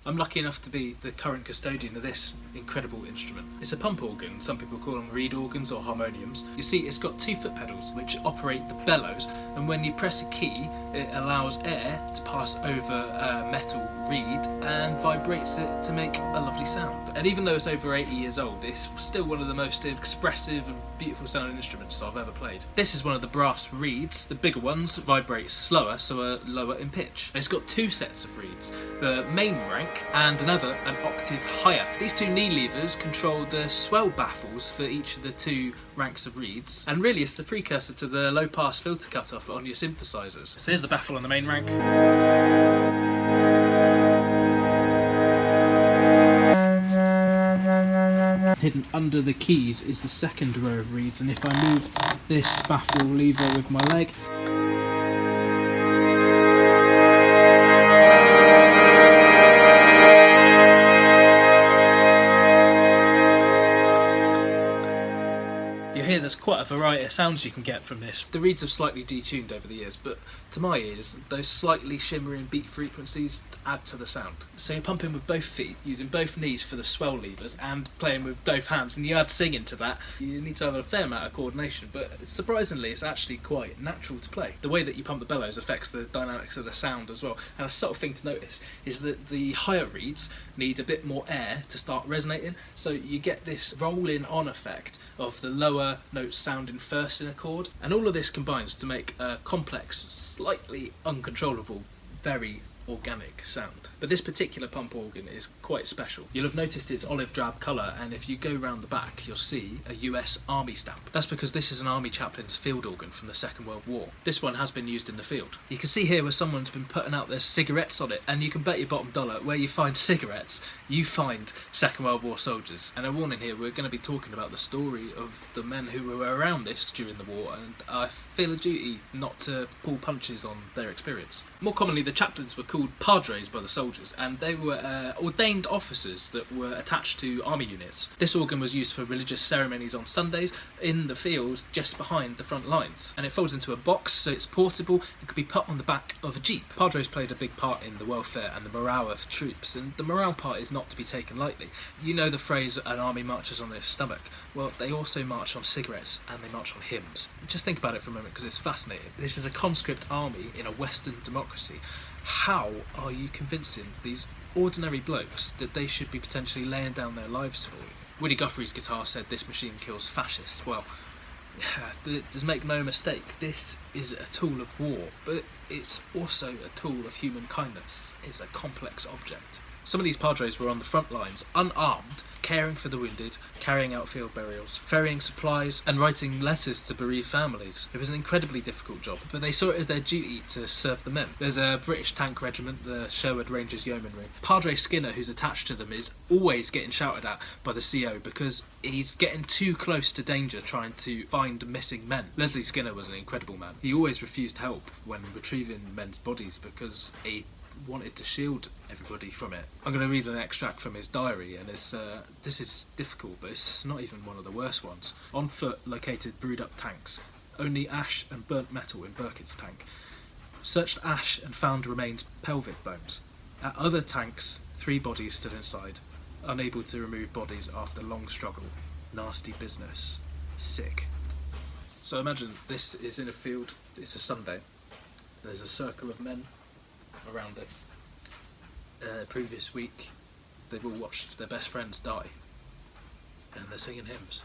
I'm lucky enough to be the current custodian of this incredible instrument. It's a pump organ, some people call them reed organs or harmoniums. You see, it's got 2 foot pedals which operate the bellows, and when you press a key it allows air to pass over a metal reed and vibrates it to make a lovely sound. And even though it's over 80 years old, it's still one of the most expressive and beautiful sounding instruments I've ever played. This is one of the brass reeds. The bigger ones vibrate slower, so are lower in pitch. And it's got 2 sets of reeds, the main rank and another an octave higher. These 2 knee levers control the swell baffles for each of the 2 ranks of reeds, and really it's the precursor to the low pass filter cutoff on your synthesizers. So here's the baffle on the main rank. Hidden under the keys is the second row of reeds, and if I move this baffle lever with my leg, you hear there's quite a variety of sounds you can get from this. The reeds have slightly detuned over the years, but to my ears, those slightly shimmering beat frequencies add to the sound. So you're pumping with both feet, using both knees for the swell levers, and playing with both hands, and you add singing to that. You need to have a fair amount of coordination, but surprisingly it's actually quite natural to play. The way that you pump the bellows affects the dynamics of the sound as well, and a subtle thing to notice is that the higher reeds need a bit more air to start resonating, so you get this rolling on effect of the lower notes sounding first in a chord, and all of this combines to make a complex, slightly uncontrollable, very organic sound. But this particular pump organ is quite special. You'll have noticed its olive drab colour, and if you go round the back you'll see a US Army stamp. That's because this is an Army Chaplin's field organ from the Second World War. This one has been used in the field. You can see here where someone's been putting out their cigarettes on it, and you can bet your bottom dollar where you find cigarettes, you find Second World War soldiers. And a warning here, we're going to be talking about the story of the men who were around this during the war, and I feel a duty not to pull punches on their experience. More commonly, the chaplains were called padres by the soldiers, and they were ordained officers that were attached to army units. This organ was used for religious ceremonies on Sundays in the field just behind the front lines, and it folds into a box, so it's portable. It could be put on the back of a jeep. Padres played a big part in the welfare and the morale of troops, and the morale part is not to be taken lightly. You know the phrase, an army marches on their stomach. Well, they also march on cigarettes, and they march on hymns. Just think about it for a moment, because it's fascinating. This is a conscript army in a Western democracy. How are you convincing these ordinary blokes that they should be potentially laying down their lives for you? Woody Guthrie's guitar said this machine kills fascists. Well, just make no mistake, this is a tool of war, but it's also a tool of human kindness. It's a complex object. Some of these padres were on the front lines, unarmed, caring for the wounded, carrying out field burials, ferrying supplies, and writing letters to bereaved families. It was an incredibly difficult job, but they saw it as their duty to serve the men. There's a British tank regiment, the Sherwood Rangers Yeomanry. Padre Skinner, who's attached to them, is always getting shouted at by the CO because he's getting too close to danger trying to find missing men. Leslie Skinner was an incredible man. He always refused help when retrieving men's bodies because he wanted to shield everybody from it. I'm going to read an extract from his diary, and this is difficult, but it's not even one of the worst ones. On foot located brewed up tanks. Only ash and burnt metal in Burkitt's tank. Searched ash and found remains pelvic bones. At other tanks, 3 bodies stood inside, unable to remove bodies after long struggle. Nasty business. Sick. So imagine this is in a field, it's a Sunday. There's a circle of men around it. Previous week they've all watched their best friends die, and they're singing hymns.